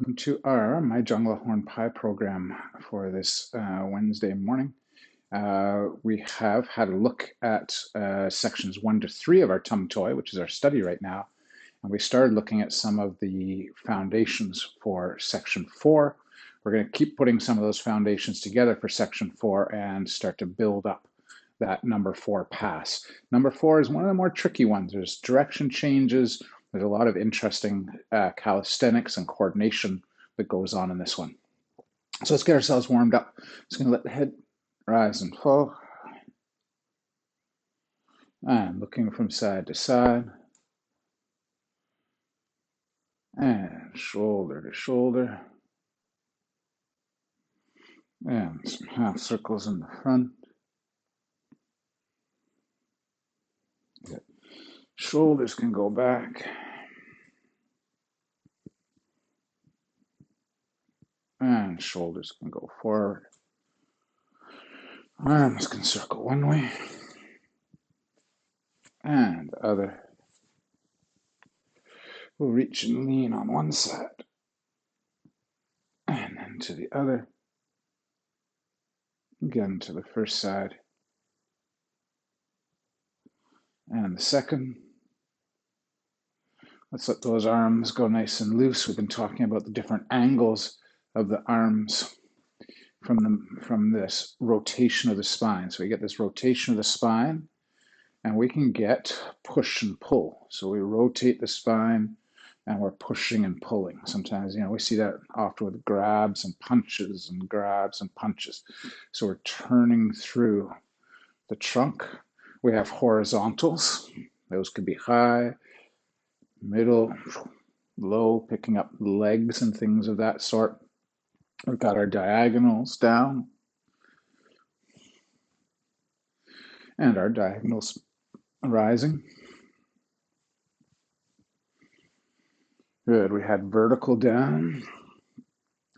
welcome to my Jong Law Horn Pai program for this Wednesday morning. We have had a look at sections 1 to 3 of our Tam Tuey, which is our study right now, and we started looking at some of the foundations for section 4. We're going to keep putting some of those foundations together for section 4 and start to build up that number 4 pass. Number 4 is one of the more tricky ones. There's direction changes. There's a lot of interesting calisthenics and coordination that goes on in this one. So let's get ourselves warmed up. Just going to let the head rise and fall. And looking from side to side. And shoulder to shoulder. And some half circles in the front. Good. Shoulders can go back. And shoulders can go forward. Arms can circle one way and the other. We'll reach and lean on one side and then to the other. Again to the first side and the second. Let's let those arms go nice and loose. We've been talking about the different angles of the arms from this rotation of the spine. So we get this rotation of the spine, and we can get push and pull. So we rotate the spine, and we're pushing and pulling. Sometimes, we see that often with grabs and punches and grabs and punches. So we're turning through the trunk. We have horizontals. Those could be high, middle, low, picking up legs and things of that sort. We've got our diagonals down and our diagonals rising. Good. We had vertical down.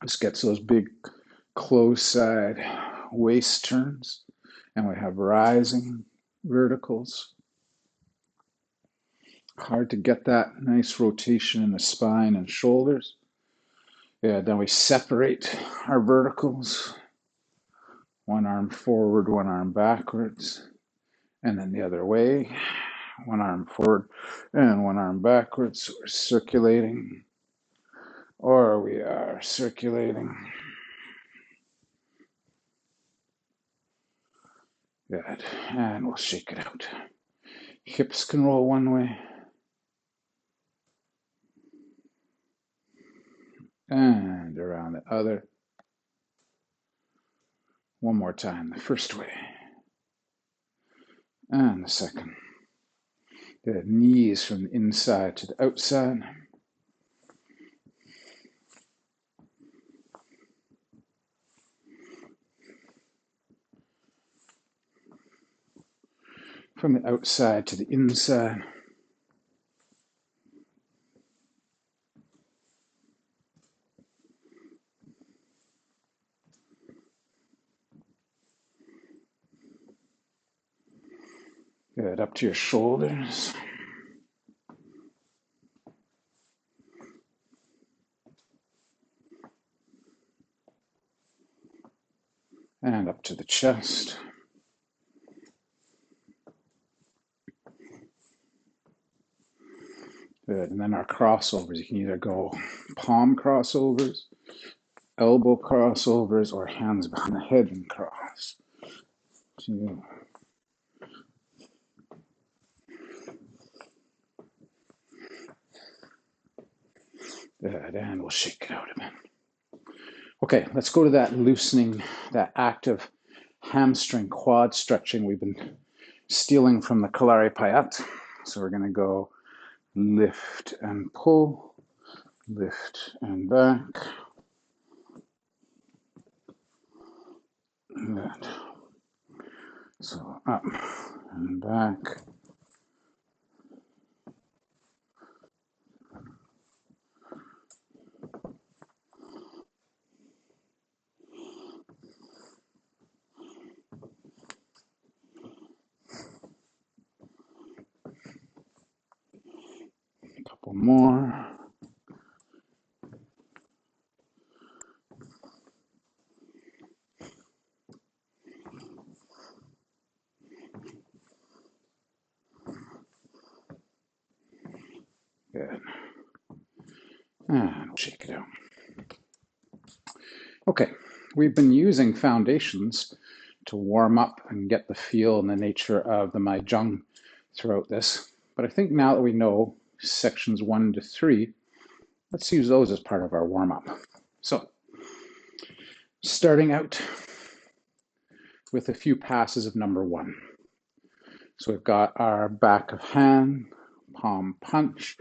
This gets those big closed side waist turns. And we have rising verticals. Hard to get that nice rotation in the spine and shoulders. Yeah, then we separate our verticals. One arm forward, one arm backwards. And then the other way. One arm forward and one arm backwards. So we're circulating. Or we are circulating. Good. And we'll shake it out. Hips can roll one way. And around the other. One more time, the first way. And the second. The knees from the inside to the outside. From the outside to the inside. Good, up to your shoulders. And up to the chest. Good, and then our crossovers. You can either go palm crossovers, elbow crossovers, or hands behind the head and cross. So, good, and we'll shake it out a bit. Okay, let's go to that loosening, that active hamstring quad stretching we've been stealing from the Kalari Payat. So we're going to go lift and pull, lift and back. Good. So up and back. A couple more. And we'll shake it out. Okay, we've been using foundations to warm up and get the feel and the nature of the Mahjong throughout this. But I think now that we know sections 1 to 3, let's use those as part of our warm-up. So, starting out with a few passes of number 1. So we've got our back of hand, palm punch.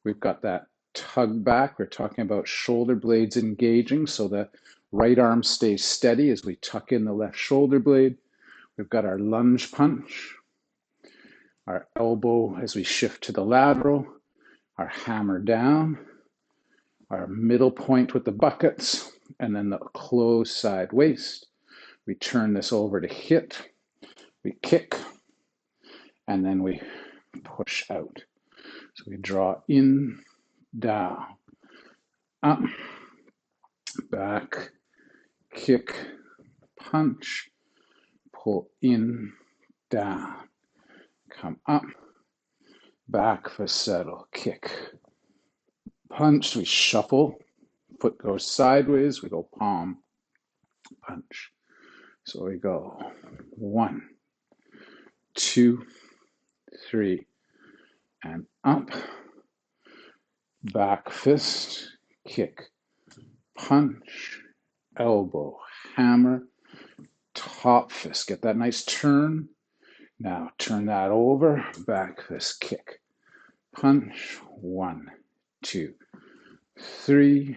We've got that tug back. We're talking about shoulder blades engaging, so the right arm stays steady as we tuck in the left shoulder blade. We've got our lunge punch, our elbow as we shift to the lateral, our hammer down, our middle point with the buckets, and then the closed side waist. We turn this over to hit, we kick, and then we push out. So we draw in, down, up, back, kick, punch, pull in, down, come up, back for settle, kick, punch, we shuffle, foot goes sideways, we go palm, punch. So we go 1, 2, 3, and up, back fist, kick, punch, elbow, hammer, top fist. Get that nice turn. Now turn that over, back fist, kick, punch, 1, 2, 3,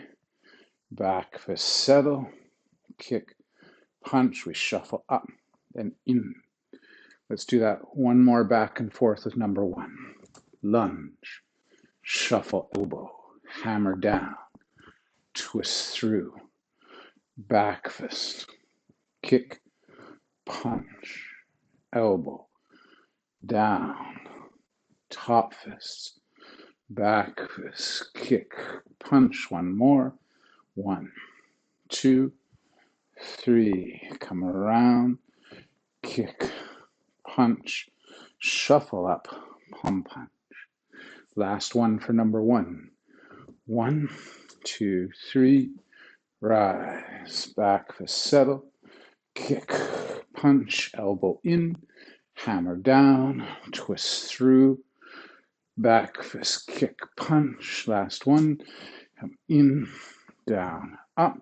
back fist, settle, kick, punch, we shuffle up and in. Let's do that one more back and forth with number 1. Lunge, shuffle elbow, hammer down, twist through, back fist, kick, punch, elbow, down, top fist, back fist, kick, punch, one more, 1, 2, 3, come around, kick, punch, shuffle up, palm punch. Last one for number 1. 1, 2, 3, rise, back fist, settle, kick, punch, elbow in, hammer down, twist through, back fist, kick, punch. Last one, come in, down, up,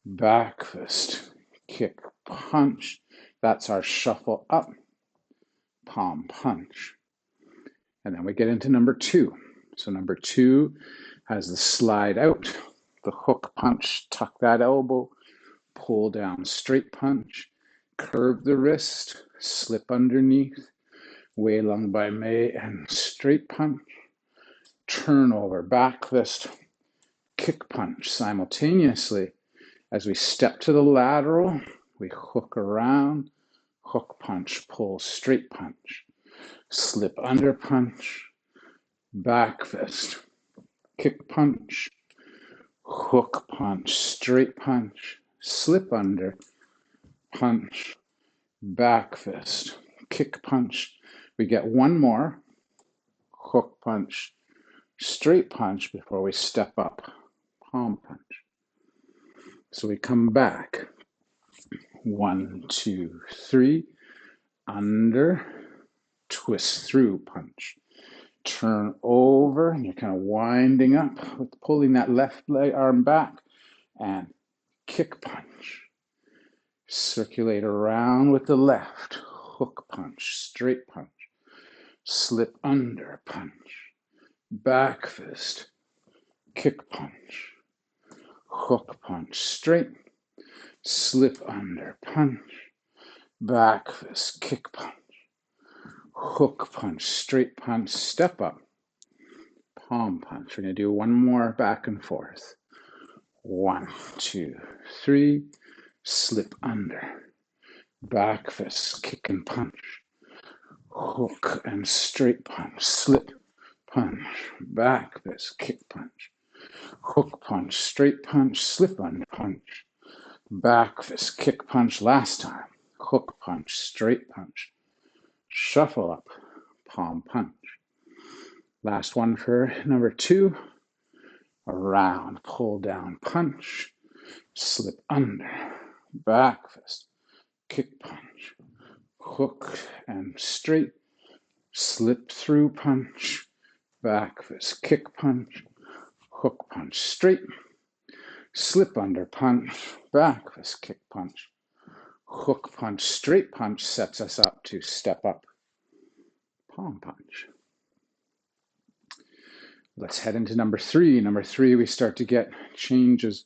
back fist, kick, punch. That's our shuffle up, palm punch. And then we get into number 2. So number 2 has the slide out, the hook punch, tuck that elbow, pull down, straight punch, curve the wrist, slip underneath, Wei Lung Bai Mei, and straight punch, turn over, back fist, kick punch. Simultaneously, as we step to the lateral, we hook around, hook punch, pull, straight punch, slip under punch, back fist, kick punch, hook punch, straight punch, slip under, punch, back fist, kick punch. We get one more, hook punch, straight punch before we step up, palm punch. So we come back, 1, 2, 3, under, twist through, punch, turn over, and you're kind of winding up with pulling that left leg arm back, and kick punch. Circulate around with the left, hook punch, straight punch, slip under, punch, back fist, kick punch, hook punch, straight, slip under, punch, back fist, kick punch, hook punch, straight punch, step up, palm punch. We're going to do one more back and forth. 1, 2, 3, slip under, back fist, kick and punch, hook and straight punch, slip, punch, back fist, kick punch, hook punch, straight punch, slip under punch, back fist, kick punch. Last time, hook punch, straight punch, shuffle up, palm punch. Last one for number 2. around, pull down, punch, slip under, back fist, kick punch, hook and straight, slip through punch, back fist, kick punch, hook punch, straight, slip under punch, back fist, kick punch, hook punch, straight punch sets us up to step up, palm punch. Let's head into number three. Number three, we start to get changes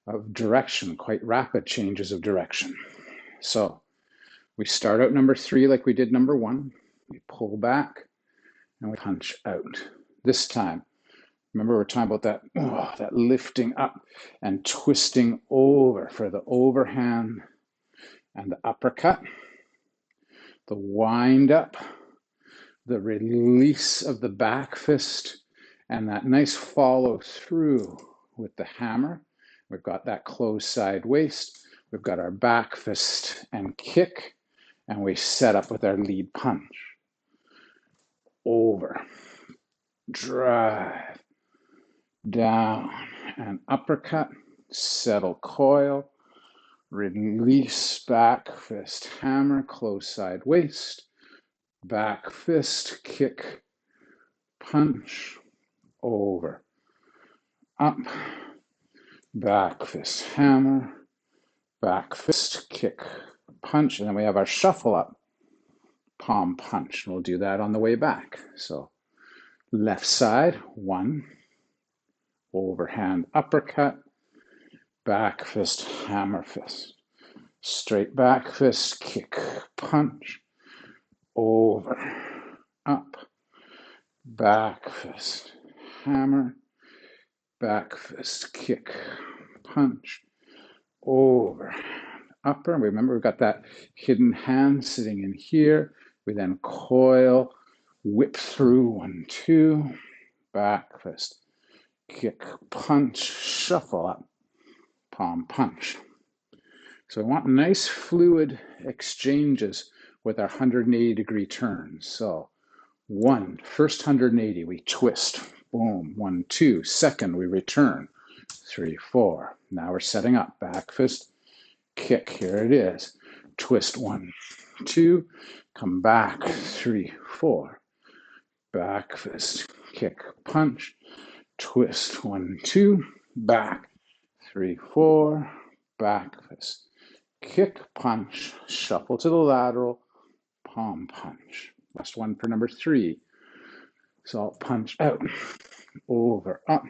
of direction, quite rapid changes of direction. So we start out number three like we did number one. We pull back and we punch out. This time, remember we're talking about that lifting up and twisting over for the overhand and the uppercut, the wind up, the release of the back fist, and that nice follow through with the hammer. We've got that closed side waist. We've got our back fist and kick, and we set up with our lead punch. Over, drive, down, and uppercut, settle coil, release, back fist, hammer, close side waist, back fist, kick, punch, over, up, back fist, hammer, back fist, kick, punch, and then we have our shuffle up, palm punch. We'll do that on the way back. So left side, one, overhand uppercut, back fist, hammer fist, straight back fist, kick, punch, over, up, back fist, hammer, back fist, kick, punch, over, upper. Remember, we've got that hidden hand sitting in here. We then coil, whip through, 1, 2, back fist, kick, punch, shuffle up, palm punch. So we want nice fluid exchanges with our 180-degree turns. So first 180, we twist, boom, 1, 2. Second, we return, 3, 4. Now we're setting up, back fist, kick, here it is. Twist, 1, 2, come back, 3, 4. Back fist, kick, punch, twist, 1, 2, back, 3, 4, back fist, kick, punch, shuffle to the lateral, palm punch. Last one for number 3. So I'll punch out, over, up,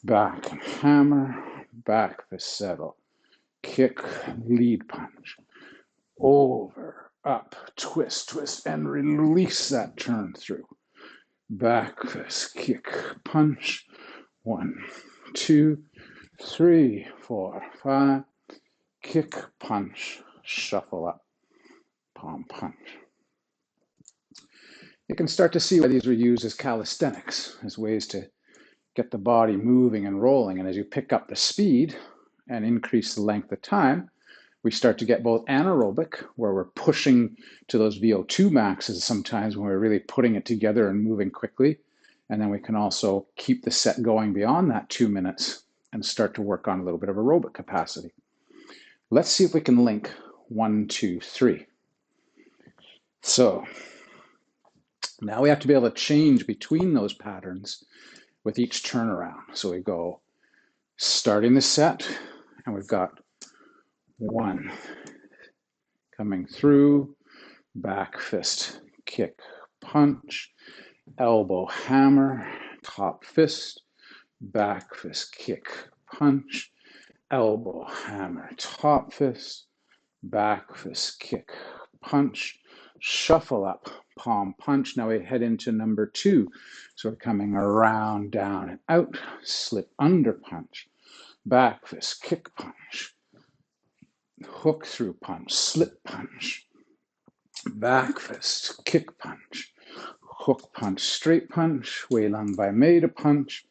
back and hammer, back fist settle, kick, lead punch, over, up, twist, twist, and release that turn through. Back fist, kick, punch, 1, 2, 3, 4, 5, kick, punch, shuffle up, palm punch. You can start to see why these were used as calisthenics, as ways to get the body moving and rolling. And as you pick up the speed and increase the length of time, we start to get both anaerobic, where we're pushing to those VO2 maxes sometimes when we're really putting it together and moving quickly. And then we can also keep the set going beyond that 2 minutes and start to work on a little bit of aerobic capacity. Let's see if we can link 1, 2, 3. So now we have to be able to change between those patterns with each turnaround. So we go starting the set, and we've got 1 coming through, back fist, kick, punch, elbow hammer, top fist, back fist, kick, punch, elbow hammer, top fist, back fist, kick, punch, shuffle up, palm punch. Now we head into number 2. So we're coming around, down, and out, slip under punch, back fist, kick punch, hook through punch, slip punch, back fist, kick punch, hook punch, straight punch, Wei Lung Bai Mei to punch,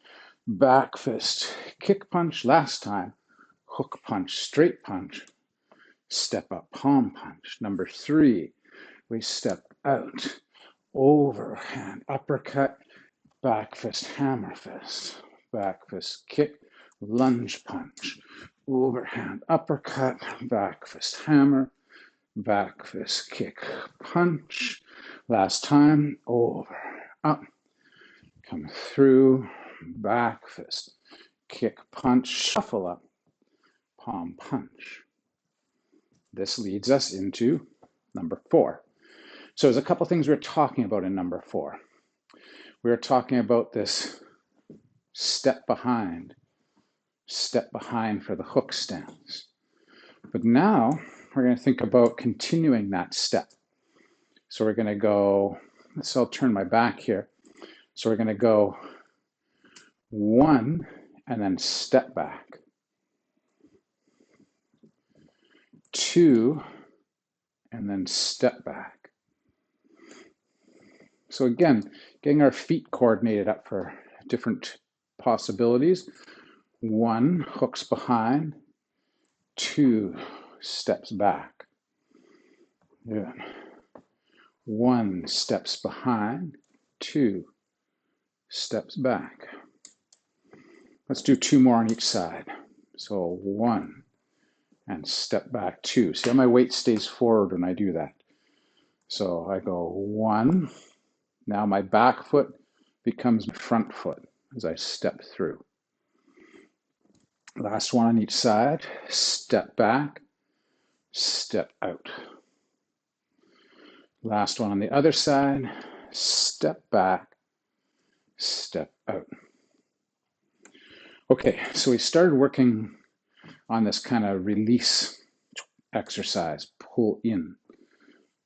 back fist, kick punch, last time, hook punch, straight punch, step up, palm punch. Number 3, we step out, overhand, uppercut, back fist, hammer fist, back fist kick, lunge punch, overhand uppercut, back fist hammer, back fist kick, punch. Last time, over, up, come through, back fist, kick, punch, shuffle up, palm punch. This leads us into number 4. So there's a couple things we're talking about in number 4. We're talking about this step behind for the hook stance. But now we're going to think about continuing that step. So we're going to go, so I'll turn my back here. So we're going to go 1 and then step back. 2 and then step back. So again, getting our feet coordinated up for different possibilities. 1, hooks behind. 2, steps back. Yeah. 1, steps behind. 2, steps back. Let's do 2 more on each side. So 1 and step back 2. See how my weight stays forward when I do that. So I go 1. Now my back foot becomes my front foot as I step through. Last one on each side. Step back, step out. Last one on the other side. Step back, step out. Okay, so we started working on this kind of release exercise, pull in,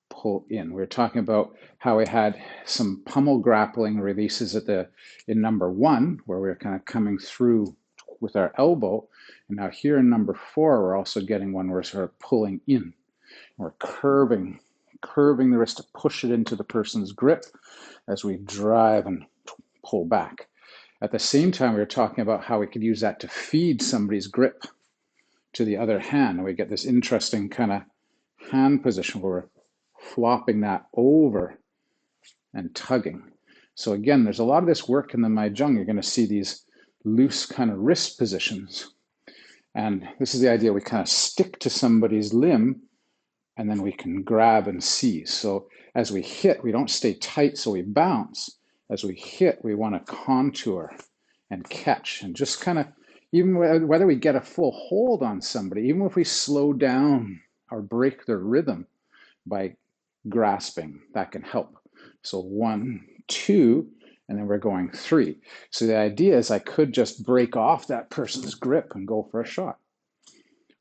pull in. We were talking about how we had some pummel grappling releases in number 1, where we were kind of coming through with our elbow. And now here in number 4, we're also getting one where we're sort of pulling in. We're curving the wrist to push it into the person's grip as we drive and pull back. At the same time, we were talking about how we could use that to feed somebody's grip to the other hand. And we get this interesting kind of hand position where we're flopping that over and tugging. So again, there's a lot of this work in the Mahjong. You're going to see these loose kind of wrist positions. And this is the idea. We kind of stick to somebody's limb and then we can grab and seize. So as we hit, we don't stay tight, so we bounce. As we hit, we want to contour and catch and just kind of, even whether we get a full hold on somebody, even if we slow down or break their rhythm by grasping, that can help. So 1, 2, and then we're going 3. So the idea is I could just break off that person's grip and go for a shot.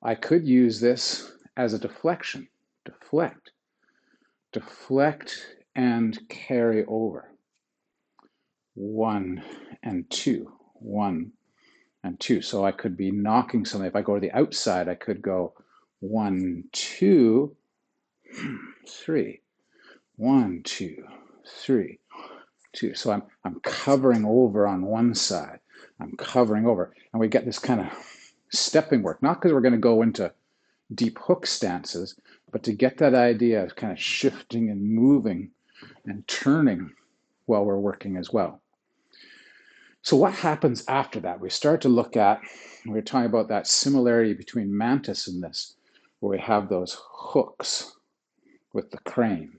I could use this as a deflection. Deflect and carry over. 1 and 2, 1 and 2. So I could be knocking something. If I go to the outside, I could go 1, 2, 3. 1, 2, 3, 2. So I'm covering over on one side. I'm covering over. And we get this kind of stepping work, not because we're going to go into deep hook stances, but to get that idea of kind of shifting and moving and turning while we're working as well. So what happens after that? We start to look at, we're talking about that similarity between mantis and this, where we have those hooks with the crane,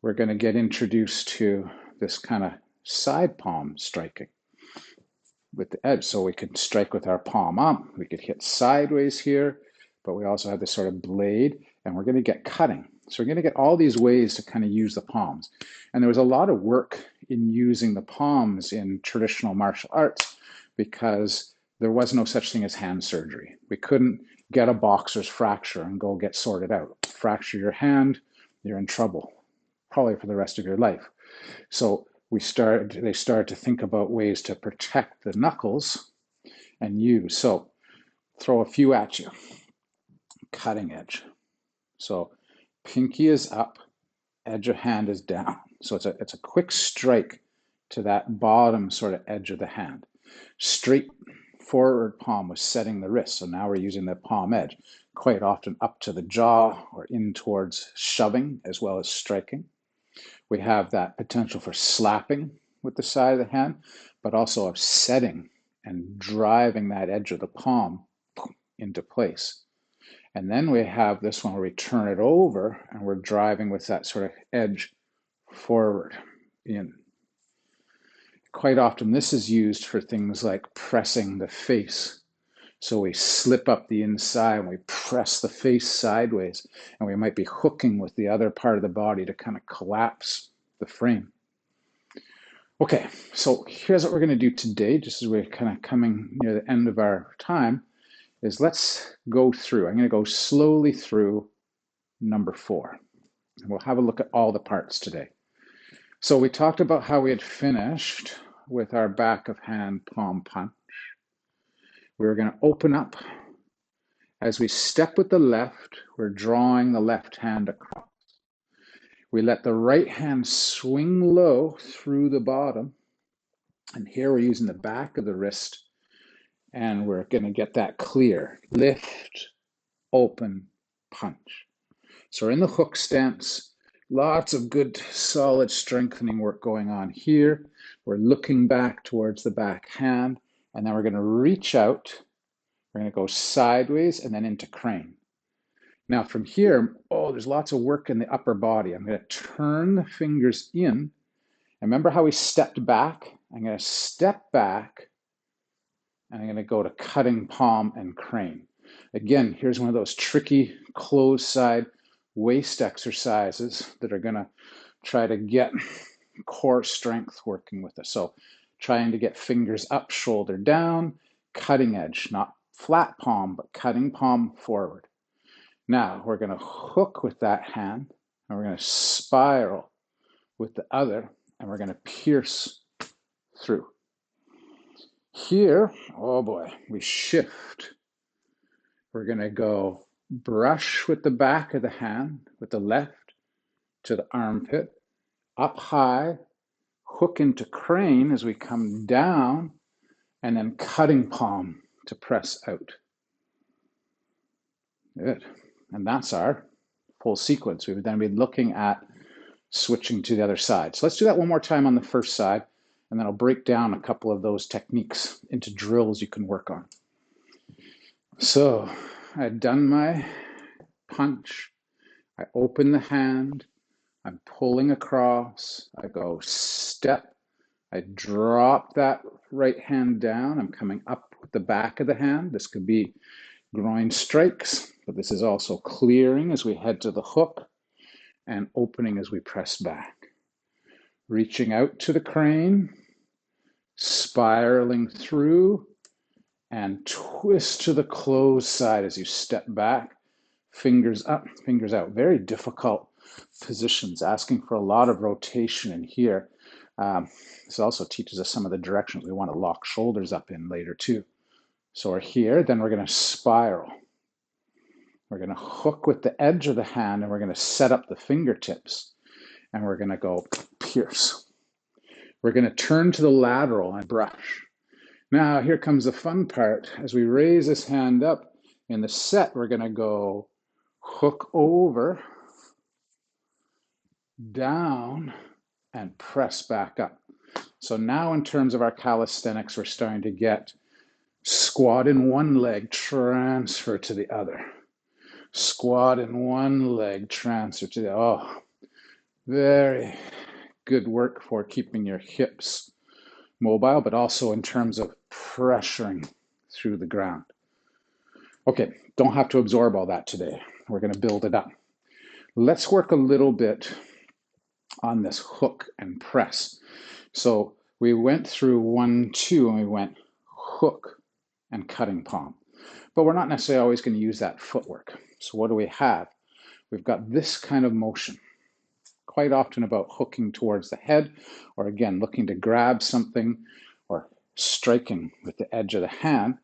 We're going to get introduced to this kind of side palm striking with the edge. So we could strike with our palm up, we could hit sideways here, but we also have this sort of blade, and we're going to get cutting. So we're going to get all these ways to kind of use the palms. And there was a lot of work in using the palms in traditional martial arts because there was no such thing as hand surgery. We couldn't get a boxer's fracture and go get sorted out. Fracture your hand, you're in trouble, probably for the rest of your life. So they started to think about ways to protect the knuckles and use. So throw a few at you. Cutting edge. So pinky is up, edge of hand is down. So it's a quick strike to that bottom sort of edge of the hand. Straight forward palm was setting the wrist. So now we're using the palm edge, quite often up to the jaw or in towards shoving as well as striking. We have that potential for slapping with the side of the hand, but also of setting and driving that edge of the palm into place. And then we have this one where we turn it over and we're driving with that sort of edge forward in. Quite often this is used for things like pressing the face. So we slip up the inside and we press the face sideways, and we might be hooking with the other part of the body to kind of collapse the frame. Okay, so here's what we're going to do today, just as we're kind of coming near the end of our time, is let's go through. I'm going to go slowly through number 4. And we'll have a look at all the parts today. So we talked about how we had finished with our back of hand palm punch. We were going to open up. As we step with the left, we're drawing the left hand across. We let the right hand swing low through the bottom. And here we're using the back of the wrist, and we're going to get that clear. Lift, open, punch. So we're in the hook stance. Lots of good, solid strengthening work going on here. We're looking back towards the back hand, and then we're going to reach out. We're going to go sideways and then into crane. Now from here, there's lots of work in the upper body. I'm going to turn the fingers in. And remember how we stepped back? I'm going to step back, and I'm going to go to cutting palm and crane. Again, here's one of those tricky closed side waist exercises that are going to try to get core strength working with us. So trying to get fingers up, shoulder down, cutting edge, not flat palm, but cutting palm forward. Now we're going to hook with that hand, and we're going to spiral with the other, and we're going to pierce through. Here, oh boy, we shift. We're going to go brush with the back of the hand, with the left to the armpit, up high, hook into crane as we come down, and then cutting palm to press out. Good. And that's our full sequence. We would then be looking at switching to the other side. So let's do that one more time on the first side, and then I'll break down a couple of those techniques into drills you can work on. So I've done my punch. I open the hand. I'm pulling across. I go step. I drop that right hand down. I'm coming up with the back of the hand. This could be groin strikes, but this is also clearing as we head to the hook and opening as we press back. Reaching out to the crane, spiraling through, and twist to the closed side as you step back. Fingers up, fingers out. Very difficult positions, asking for a lot of rotation in here. This also teaches us some of the directions we want to lock shoulders up in later too. So we're here, then we're going to spiral. We're going to hook with the edge of the hand, and we're going to set up the fingertips, and we're going to go pierce. We're going to turn to the lateral and brush. Now here comes the fun part. As we raise this hand up in the set, we're going to go hook over, down, and press back up. So now in terms of our calisthenics, we're starting to get squat in one leg, transfer to the other. Squat in one leg, transfer to the other. Oh, very good work for keeping your hips mobile, but also in terms of pressuring through the ground. Okay, don't have to absorb all that today. We're going to build it up. Let's work a little bit on this hook and press. So we went through 1, 2, and we went hook and cutting palm. But we're not necessarily always going to use that footwork. So what do we have? We've got this kind of motion, quite often about hooking towards the head, or again, looking to grab something, or striking with the edge of the hand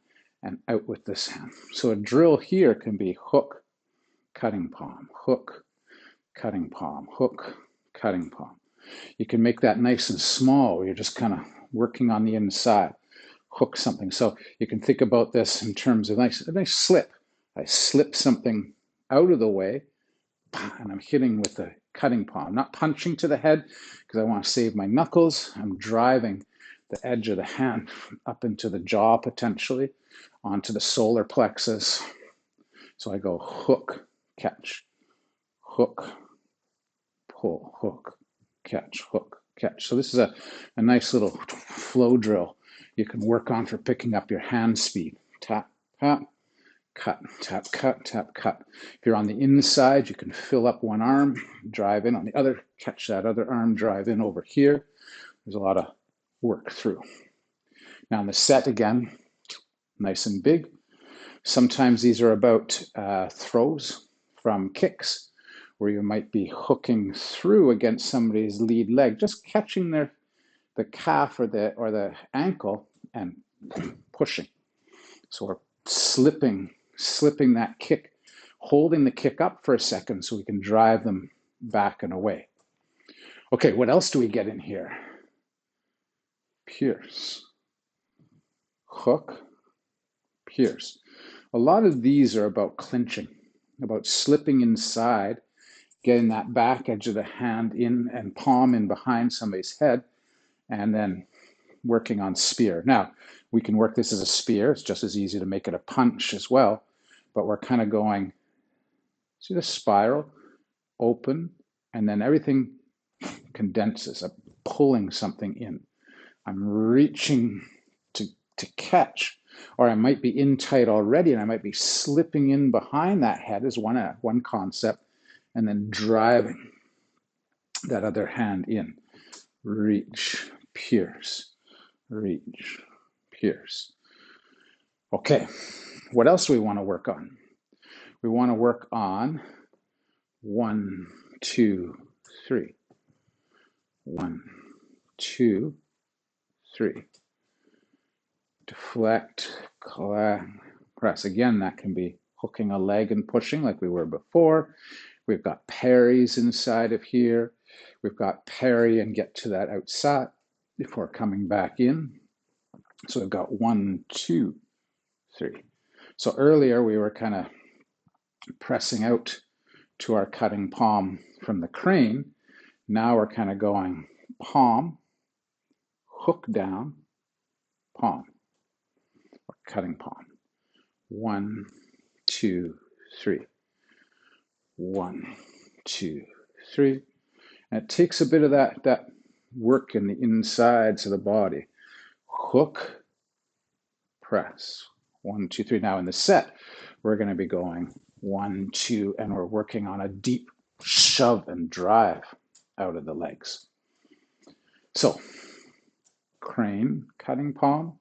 and out with this hand. So a drill here can be hook, cutting palm, hook, cutting palm, hook, cutting palm. You can make that nice and small, where you're just kind of working on the inside. Hook something. So you can think about this in terms of a nice slip. I slip something out of the way, and I'm hitting with the cutting palm. I'm not punching to the head because I want to save my knuckles. I'm driving the edge of the hand up into the jaw potentially, onto the solar plexus. So I go hook, catch, hook, pull, hook, catch, hook, catch. So this is a nice little flow drill you can work on for picking up your hand speed. Tap, tap, cut, tap, cut, tap, cut. If you're on the inside, you can fill up one arm, drive in on the other, catch that other arm, drive in over here. There's a lot of work through. Now in the set again, nice and big. Sometimes these are about throws from kicks, where you might be hooking through against somebody's lead leg, just catching the calf or the ankle and pushing. So we're slipping that kick, holding the kick up for a second so we can drive them back and away. Okay, what else do we get in here? Pierce, hook, pierce. A lot of these are about clinching, about slipping inside, getting that back edge of the hand in and palm in behind somebody's head, and then working on spear. Now, we can work this as a spear. It's just as easy to make it a punch as well, but we're kind of going, see the spiral, open, and then everything condenses. I'm pulling something in. I'm reaching to catch, or I might be in tight already and I might be slipping in behind that head is one concept, and then driving that other hand in. Reach, pierce, reach, pierce. Okay, what else do we want to work on? We want to work on 1, 2, 3. 1, 2, 3. Deflect, press. Again, that can be hooking a leg and pushing like we were before. We've got parries inside of here. We've got parry and get to that outside before coming back in. So we've got 1, 2, 3. So earlier we were kind of pressing out to our cutting palm from the crane. Now we're kind of going palm, hook down, palm, or cutting palm. 1, 2, 3. 1, 2, 3. And it takes a bit of that work in the insides of the body. Hook, press. 1, 2, 3. Now in the set, we're going to be going 1, 2, and we're working on a deep shove and drive out of the legs. So, crane, cutting palm,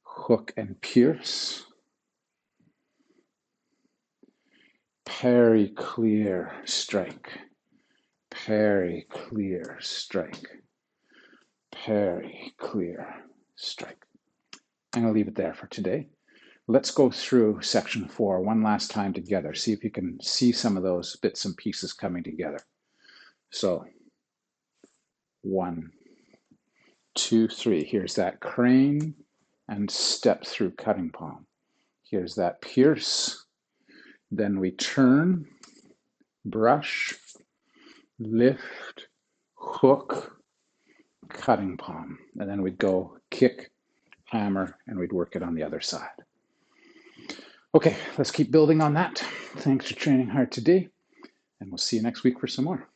hook and pierce, parry, clear, strike, parry, clear, strike, parry, clear, strike. I'm going to leave it there for today. Let's go through section 4 one last time together. See if you can see some of those bits and pieces coming together. So 1, 2, 3. Here's that crane and step through cutting palm. Here's that pierce. Then we turn, brush, lift, hook, cutting palm. And then we'd go kick, hammer, and we'd work it on the other side. Okay, let's keep building on that. Thanks for training hard today, and we'll see you next week for some more.